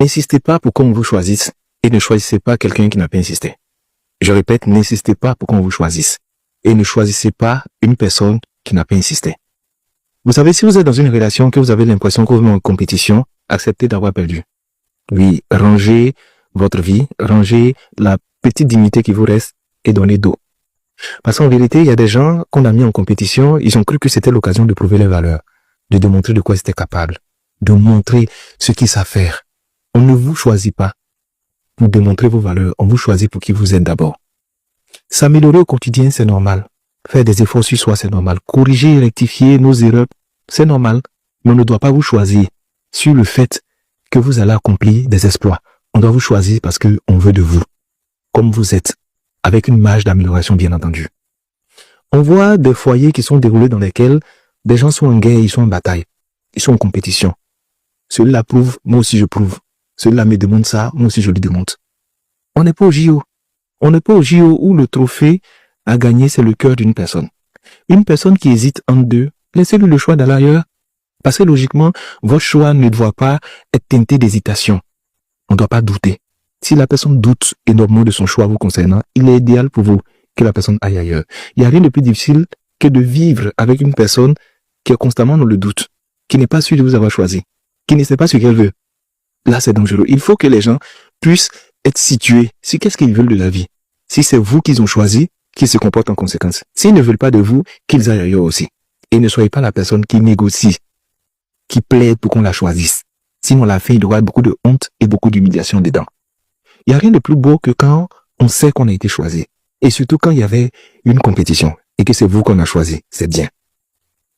N'insistez pas pour qu'on vous choisisse et ne choisissez pas quelqu'un qui n'a pas insisté. Je répète, n'insistez pas pour qu'on vous choisisse et ne choisissez pas une personne qui n'a pas insisté. Vous savez, si vous êtes dans une relation que vous avez l'impression que vous êtes en compétition, acceptez d'avoir perdu. Oui, rangez votre vie, rangez la petite dignité qui vous reste et donnez d'eau. Parce qu'en vérité, il y a des gens qu'on a mis en compétition, ils ont cru que c'était l'occasion de prouver leur valeur, de démontrer de quoi ils étaient capables, de montrer ce qu'ils savent faire. On ne vous choisit pas pour démontrer vos valeurs, on vous choisit pour qui vous êtes d'abord. S'améliorer au quotidien, c'est normal. Faire des efforts sur soi, c'est normal. Corriger et rectifier nos erreurs, c'est normal. Mais on ne doit pas vous choisir sur le fait que vous allez accomplir des exploits. On doit vous choisir parce qu'on veut de vous, comme vous êtes, avec une marge d'amélioration, bien entendu. On voit des foyers qui sont déroulés dans lesquels des gens sont en guerre, ils sont en bataille, ils sont en compétition. Celui-là prouve, moi aussi je prouve. Celui-là me demande ça, moi aussi je lui demande. On n'est pas au JO. On n'est pas au JO où le trophée à gagner, c'est le cœur d'une personne. Une personne qui hésite entre deux, laissez-lui le choix d'aller ailleurs. Parce que logiquement, votre choix ne doit pas être teinté d'hésitation. On ne doit pas douter. Si la personne doute énormément de son choix vous concernant, il est idéal pour vous que la personne aille ailleurs. Il n'y a rien de plus difficile que de vivre avec une personne qui est constamment dans le doute, qui n'est pas sûre de vous avoir choisi, qui ne sait pas ce qu'elle veut. Là, c'est dangereux. Il faut que les gens puissent être situés sur qu'est-ce qu'ils veulent de la vie. Si c'est vous qu'ils ont choisi, qu'ils se comportent en conséquence. S'ils ne veulent pas de vous, qu'ils aillent ailleurs aussi. Et ne soyez pas la personne qui négocie, qui plaide pour qu'on la choisisse. Sinon, la fin, il y aura beaucoup de honte et beaucoup d'humiliation dedans. Il n'y a rien de plus beau que quand on sait qu'on a été choisi. Et surtout quand il y avait une compétition et que c'est vous qu'on a choisi. C'est bien.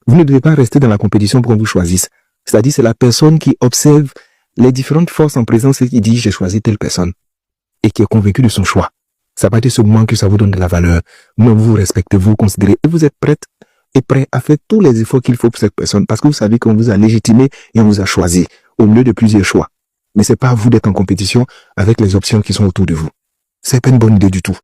Vous ne devez pas rester dans la compétition pour qu'on vous choisisse. C'est-à-dire, c'est la personne qui observe les différentes forces en présence et qui dit « j'ai choisi telle personne » et qui est convaincue de son choix. Ça va être ce moment que ça vous donne de la valeur. Vous vous respectez, vous considérez et vous êtes prête et prêt à faire tous les efforts qu'il faut pour cette personne parce que vous savez qu'on vous a légitimé et on vous a choisi au milieu de plusieurs choix. Mais c'est pas à vous d'être en compétition avec les options qui sont autour de vous. C'est pas une bonne idée du tout.